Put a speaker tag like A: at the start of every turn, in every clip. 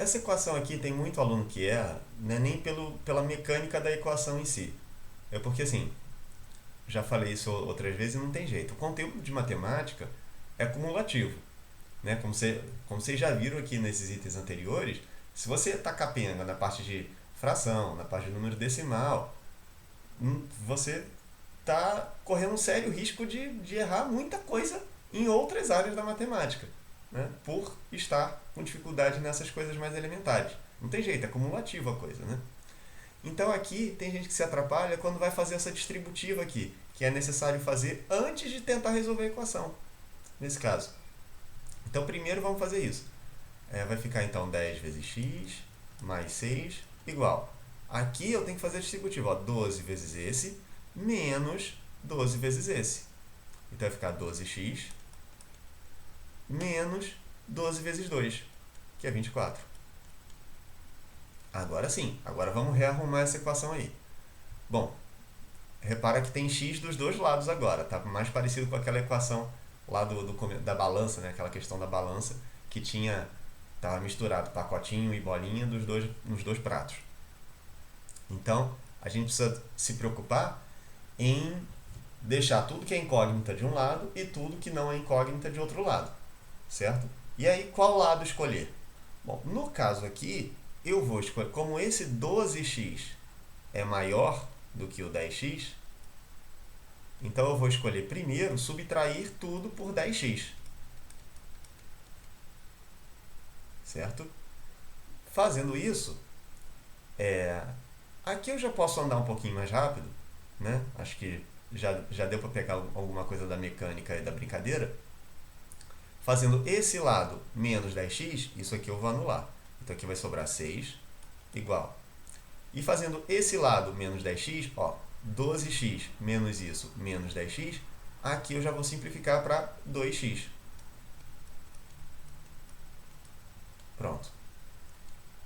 A: essa equação aqui tem muito aluno que erra, não é nem pela mecânica da equação em si. É porque, assim, já falei isso outras vezes e não tem jeito. O conteúdo de matemática é cumulativo, né? Como vocês já viram aqui nesses itens anteriores, se você tá capenga na parte de fração, na parte de número decimal, você está correndo um sério risco de errar muita coisa em outras áreas da matemática, né? Por estar com dificuldade nessas coisas mais elementares. Não tem jeito, é cumulativa a coisa, né? Então aqui tem gente que se atrapalha quando vai fazer essa distributiva aqui, que é necessário fazer antes de tentar resolver a equação, nesse caso. Então primeiro vamos fazer isso. Vai ficar então 10 vezes x mais 6 igual. Aqui eu tenho que fazer a distributiva, ó, 12 vezes esse menos 12 vezes esse. Então vai ficar 12x menos 12 vezes 2, que é 24. Agora sim, agora vamos rearrumar essa equação aí. Bom, repara que tem x dos dois lados agora, tá mais parecido com aquela equação lá da balança, né? Aquela questão da balança que tava misturado pacotinho e bolinha nos dois pratos. Então, a gente precisa se preocupar em deixar tudo que é incógnita de um lado e tudo que não é incógnita de outro lado, certo? E aí, qual lado escolher? Bom, no caso aqui, eu vou escolher, como esse 12x é maior do que o 10x, então eu vou escolher primeiro subtrair tudo por 10x, certo? Fazendo isso, aqui eu já posso andar um pouquinho mais rápido, né? Acho que já deu para pegar alguma coisa da mecânica e da brincadeira. Fazendo esse lado menos 10x, isso aqui eu vou anular. Então aqui vai sobrar 6 igual. E fazendo esse lado menos 10x, ó, 12x menos isso menos 10x, aqui eu já vou simplificar para 2x. Pronto.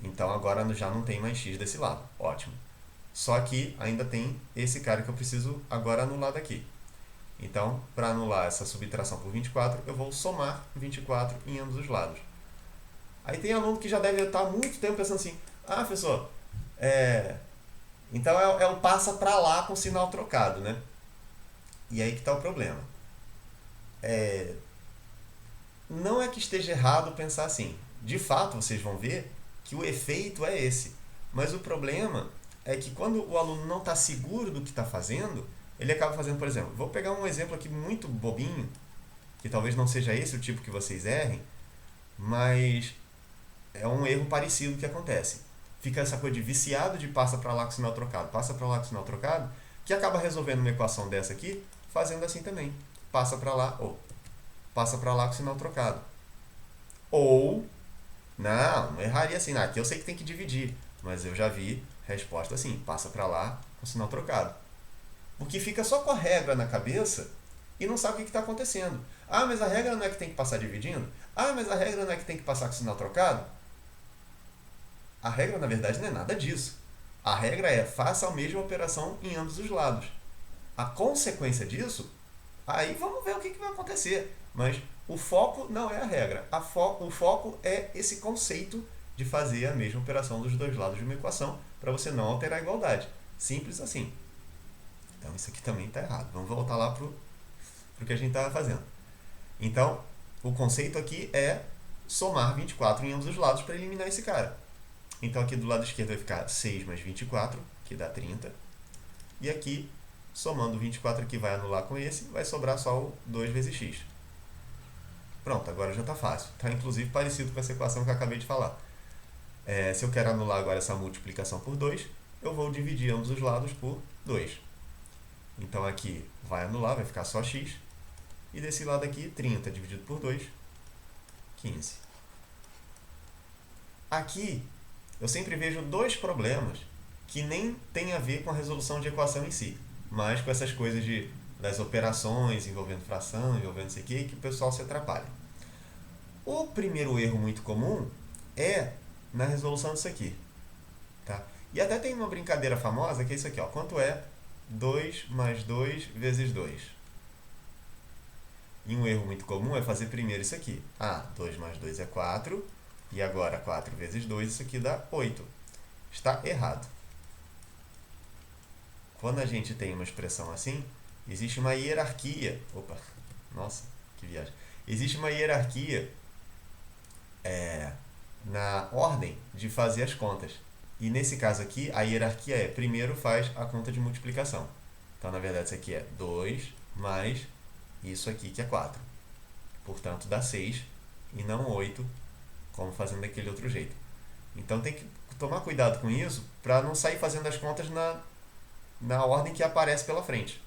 A: Então agora já não tem mais x desse lado. Ótimo. Só que ainda tem esse cara que eu preciso agora anular daqui. Então, para anular essa subtração por 24, eu vou somar 24 em ambos os lados. Aí tem aluno que já deve estar há muito tempo pensando assim, ah, professor, então é o passa para lá com o sinal trocado, né? E aí que está o problema. Não é que esteja errado pensar assim. De fato, vocês vão ver que o efeito é esse. Mas o problema é que quando o aluno não está seguro do que está fazendo, ele acaba fazendo, por exemplo, vou pegar um exemplo aqui muito bobinho, que talvez não seja esse o tipo que vocês errem, mas é um erro parecido que acontece. Fica essa coisa de viciado de passa para lá com o sinal trocado, passa para lá com o sinal trocado, que acaba resolvendo uma equação dessa aqui, fazendo assim também. Passa para lá, ou passa para lá com o sinal trocado. Ou, não erraria assim, aqui eu sei que tem que dividir, mas eu já vi resposta assim, passa para lá com o sinal trocado. Porque fica só com a regra na cabeça e não sabe o que está acontecendo. Ah, mas a regra não é que tem que passar dividindo? Ah, mas a regra não é que tem que passar com sinal trocado? A regra, na verdade, não é nada disso. A regra é faça a mesma operação em ambos os lados. A consequência disso, aí vamos ver o que vai acontecer. Mas o foco não é a regra. O foco é esse conceito de fazer a mesma operação dos dois lados de uma equação para você não alterar a igualdade. Simples assim. Então isso aqui também está errado. Vamos voltar lá para o que a gente estava fazendo. Então, o conceito aqui é somar 24 em ambos os lados para eliminar esse cara. Então aqui do lado esquerdo vai ficar 6 mais 24, que dá 30. E aqui, somando 24 aqui vai anular com esse, vai sobrar só o 2 vezes x. Pronto, agora já está fácil. Está inclusive parecido com essa equação que eu acabei de falar. Se eu quero anular agora essa multiplicação por 2, eu vou dividir ambos os lados por 2. Então aqui vai anular, vai ficar só x. E desse lado aqui, 30 dividido por 2, 15. Aqui, eu sempre vejo dois problemas que nem tem a ver com a resolução de equação em si, mas com essas coisas das operações envolvendo fração, envolvendo isso aqui, que o pessoal se atrapalha. O primeiro erro muito comum é na resolução disso aqui. Tá? E até tem uma brincadeira famosa que é isso aqui. Ó. Quanto é 2 mais 2 vezes 2? E um erro muito comum é fazer primeiro isso aqui. 2 mais 2 é 4. E agora 4 vezes 2, isso aqui dá 8. Está errado. Quando a gente tem uma expressão assim, existe uma hierarquia. Opa, nossa, que viagem. Existe uma hierarquia na ordem de fazer as contas. E nesse caso aqui, a hierarquia é, primeiro faz a conta de multiplicação. Então, na verdade, isso aqui é 2 mais isso aqui que é 4. Portanto, dá 6 e não 8, como fazendo daquele outro jeito. Então, tem que tomar cuidado com isso para não sair fazendo as contas na ordem que aparece pela frente.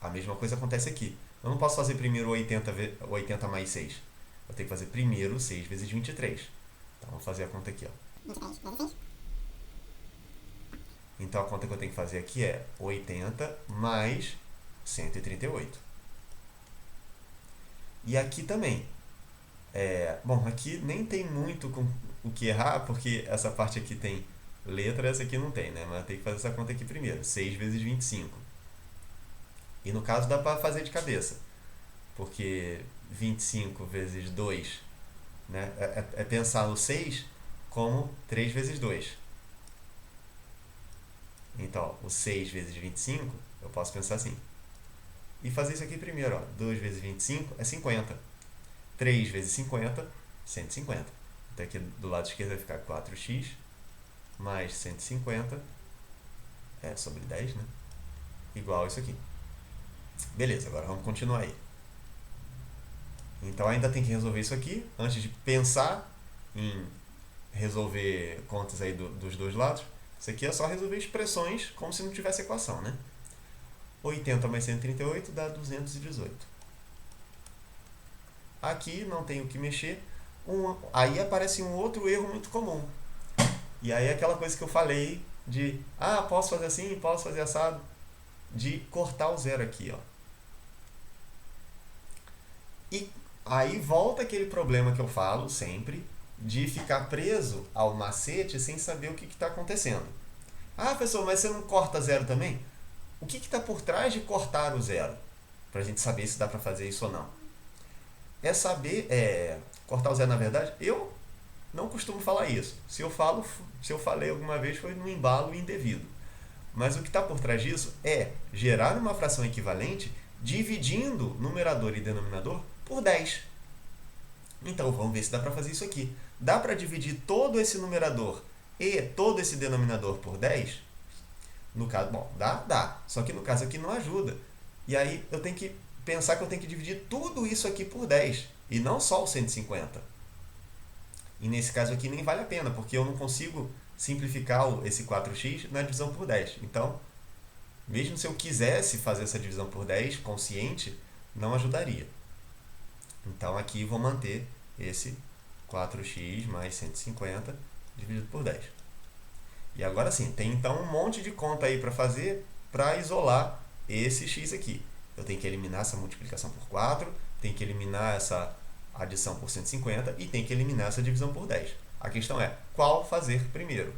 A: A mesma coisa acontece aqui. Eu não posso fazer primeiro 80 mais 6. Eu tenho que fazer primeiro 6 vezes 23. Então, vamos fazer a conta aqui. Ó. Então, a conta que eu tenho que fazer aqui é 80 mais 138. E aqui também. Bom, aqui nem tem muito com o que errar, porque essa parte aqui tem letra, essa aqui não tem, né? Mas tem que fazer essa conta aqui primeiro. 6 vezes 25. E no caso dá para fazer de cabeça, porque 25 vezes 2, né? É pensar no 6 como 3 vezes 2. Então, o 6 vezes 25, eu posso pensar assim. E fazer isso aqui primeiro, ó. 2 vezes 25 é 50. 3 vezes 50, 150. Então aqui do lado esquerdo vai ficar 4x mais 150 sobre 10, né? Igual isso aqui. Beleza, agora vamos continuar aí. Então ainda tem que resolver isso aqui antes de pensar em resolver contas aí dos dois lados. Isso aqui é só resolver expressões como se não tivesse equação, né? 80 mais 138 dá 218. Aqui não tem o que mexer. Aí aparece um outro erro muito comum. E aí é aquela coisa que eu falei de posso fazer assim, posso fazer assado, de cortar o zero aqui, ó. E aí volta aquele problema que eu falo sempre, de ficar preso ao macete sem saber o que está acontecendo. Professor, mas você não corta zero também? O que está por trás de cortar o zero? Para a gente saber se dá para fazer isso ou não. É saber, cortar o zero na verdade, eu não costumo falar isso. Se eu falei alguma vez foi num embalo indevido. Mas o que está por trás disso é gerar uma fração equivalente dividindo numerador e denominador por 10. Então vamos ver se dá para fazer isso aqui. Dá para dividir todo esse numerador e todo esse denominador por 10? No caso, bom, dá. Só que no caso aqui não ajuda. E aí eu tenho que pensar que eu tenho que dividir tudo isso aqui por 10 e não só o 150. E nesse caso aqui nem vale a pena, porque eu não consigo simplificar esse 4x na divisão por 10. Então, mesmo se eu quisesse fazer essa divisão por 10 consciente, não ajudaria. Então aqui vou manter esse 4x mais 150 dividido por 10. E agora sim, tem então um monte de conta aí para fazer para isolar esse x aqui. Eu tenho que eliminar essa multiplicação por 4, tenho que eliminar essa adição por 150 e tenho que eliminar essa divisão por 10. A questão é, qual fazer primeiro?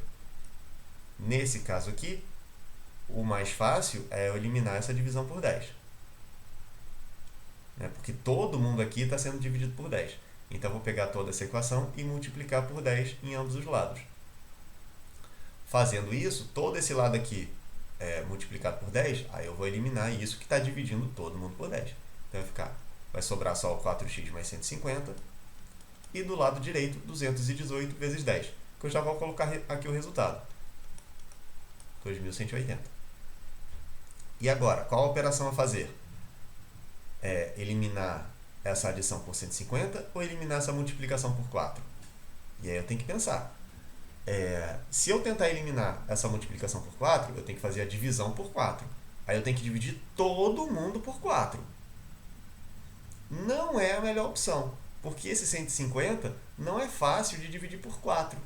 A: Nesse caso aqui, o mais fácil é eu eliminar essa divisão por 10. Porque todo mundo aqui está sendo dividido por 10. Então, eu vou pegar toda essa equação e multiplicar por 10 em ambos os lados. Fazendo isso, todo esse lado aqui multiplicado por 10, aí eu vou eliminar isso que está dividindo todo mundo por 10. Então, vai sobrar só o 4x mais 150 e do lado direito 218 vezes 10, que eu já vou colocar aqui o resultado. 2.180. E agora, qual a operação a fazer? Eliminar essa adição por 150 ou eliminar essa multiplicação por 4? E aí eu tenho que pensar. Se eu tentar eliminar essa multiplicação por 4, eu tenho que fazer a divisão por 4. Aí eu tenho que dividir todo mundo por 4. Não é a melhor opção, porque esse 150 não é fácil de dividir por 4.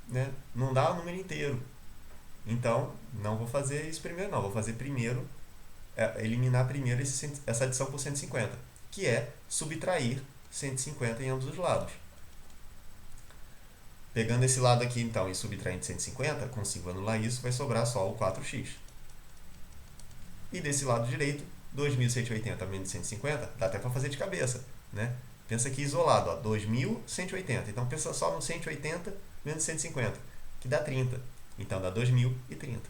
A: Né? Não dá o número inteiro. Então, não vou fazer isso primeiro, não. Vou fazer primeiro, eliminar primeiro essa adição por 150, que é subtrair 150 em ambos os lados. Pegando esse lado aqui, então, e subtraindo 150, consigo anular isso, vai sobrar só o 4x. E desse lado direito, 2.180 menos 150, dá até para fazer de cabeça. Né? Pensa aqui isolado, ó, 2.180. Então pensa só no 180 menos 150, que dá 30. Então dá 2030.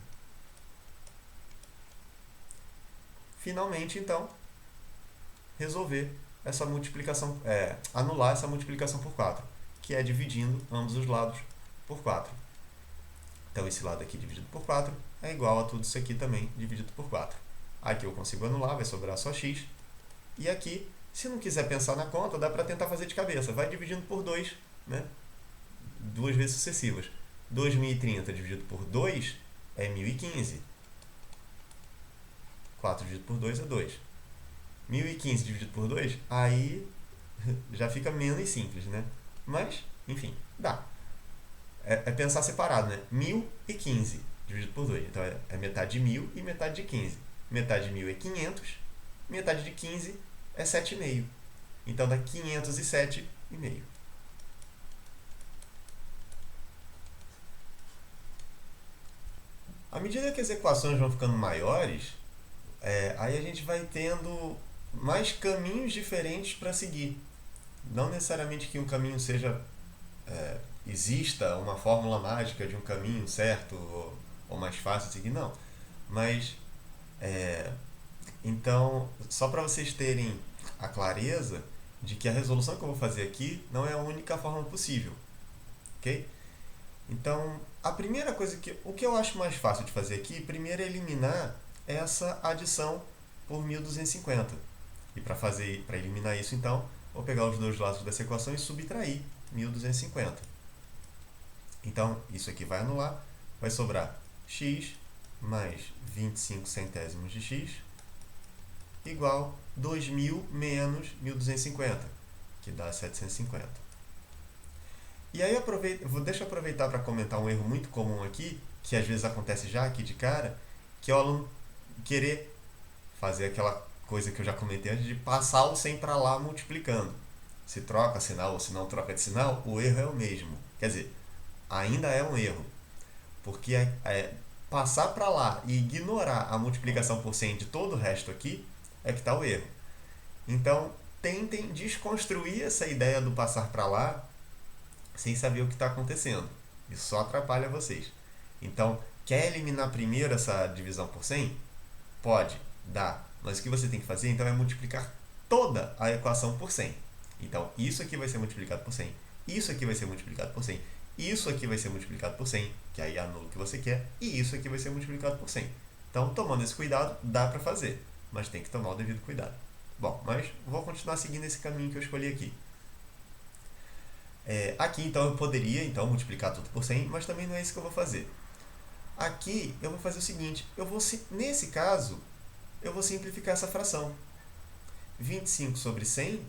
A: Finalmente, então, resolver essa multiplicação, anular essa multiplicação por 4, que é dividindo ambos os lados por 4. Então esse lado aqui dividido por 4 é igual a tudo isso aqui também dividido por 4. Aqui eu consigo anular, vai sobrar só x. E aqui, se não quiser pensar na conta, dá para tentar fazer de cabeça. Vai dividindo por 2, né? 2 vezes sucessivas. 2030 dividido por 2 é 1015. 4 dividido por 2 é 2. 1015 dividido por 2, aí já fica menos simples, né? Mas, enfim, dá. É pensar separado, né? 1015 dividido por 2. Então é metade de 1000 e metade de 15. Metade de 1000 é 500, metade de 15 é 7,5. Então dá 507,5. À medida que as equações vão ficando maiores, aí a gente vai tendo mais caminhos diferentes para seguir. Não necessariamente que um caminho seja exista uma fórmula mágica de um caminho certo ou mais fácil de seguir, não. Mas, então, só para vocês terem a clareza de que a resolução que eu vou fazer aqui não é a única forma possível, ok? Então, a primeira coisa o que eu acho mais fácil de fazer aqui, primeiro é eliminar essa adição por 1250. E para eliminar isso, então, vou pegar os dois lados dessa equação e subtrair 1250. Então, isso aqui vai anular, vai sobrar x mais 25 centésimos de x igual 2.000 menos 1.250, que dá 750. E aí, deixa eu aproveitar para comentar um erro muito comum aqui, que às vezes acontece já aqui de cara, que é o aluno querer fazer aquela coisa que eu já comentei antes de passar o 100 para lá multiplicando. Se troca sinal ou se não troca de sinal, o erro é o mesmo. Quer dizer, ainda é um erro, porque passar para lá e ignorar a multiplicação por 100 de todo o resto aqui é que está o erro. Então, tentem desconstruir essa ideia do passar para lá sem saber o que está acontecendo. Isso só atrapalha vocês. Então, quer eliminar primeiro essa divisão por 100? Pode, dá. Mas o que você tem que fazer, então, é multiplicar toda a equação por 100. Então, isso aqui vai ser multiplicado por 100. Isso aqui vai ser multiplicado por 100. Isso aqui vai ser multiplicado por 100, que aí anula o que você quer. E isso aqui vai ser multiplicado por 100. Então, tomando esse cuidado, dá para fazer. Mas tem que tomar o devido cuidado. Bom, mas vou continuar seguindo esse caminho que eu escolhi aqui. Aqui, então, eu poderia multiplicar tudo por 100, mas também não é isso que eu vou fazer. Aqui, eu vou fazer o seguinte. Nesse caso, eu vou simplificar essa fração. 25 sobre 100,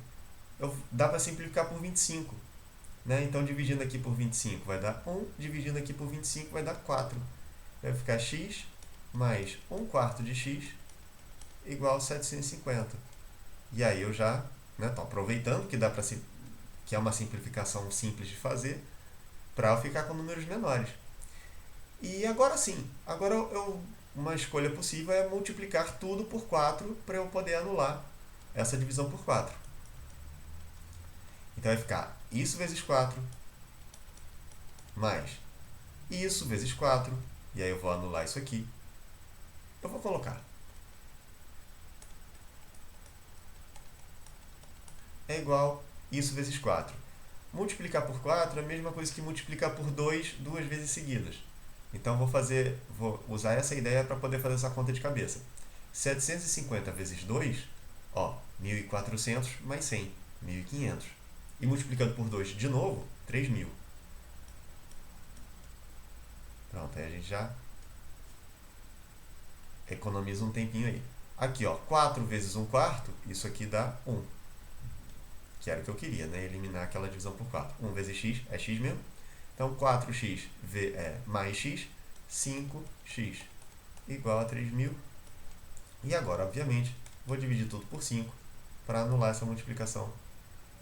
A: dá para simplificar por 25. Né? Então, dividindo aqui por 25 vai dar 1, dividindo aqui por 25 vai dar 4. Vai ficar x mais 1 quarto de x igual a 750. E aí eu já estou aproveitando que que é uma simplificação simples de fazer para eu ficar com números menores. E agora sim, uma escolha possível é multiplicar tudo por 4 para eu poder anular essa divisão por 4. Então vai ficar isso vezes 4 mais isso vezes 4. E aí eu vou anular isso aqui. Eu vou colocar. É igual isso vezes 4. Multiplicar por 4 é a mesma coisa que multiplicar por 2 duas vezes seguidas. Então vou usar essa ideia para poder fazer essa conta de cabeça. 750 vezes 2, 1.400 mais 100, 1.500. E multiplicando por 2 de novo, 3.000. Pronto, aí a gente já economiza um tempinho aí. Aqui, 4 vezes 1 quarto, isso aqui dá 1. Que era o que eu queria, né? Eliminar aquela divisão por 4. 1 vezes x é x mesmo. Então, 4x mais x, 5x igual a 3.000. E agora, obviamente, vou dividir tudo por 5 para anular essa multiplicação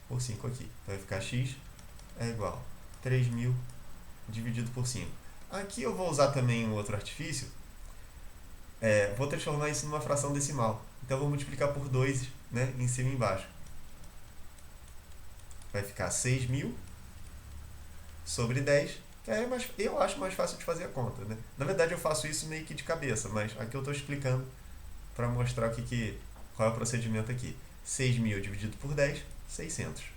A: por 5 aqui. Então, vai ficar x é igual a 3.000 dividido por 5. Aqui eu vou usar também um outro artifício. Vou transformar isso numa fração decimal. Então, eu vou multiplicar por 2, né, em cima e embaixo. vai ficar 6.000 sobre 10, que aí eu acho mais fácil de fazer a conta, né? Na verdade eu faço isso meio que de cabeça, mas aqui eu estou explicando para mostrar qual é o procedimento aqui. 6.000 dividido por 10, 600.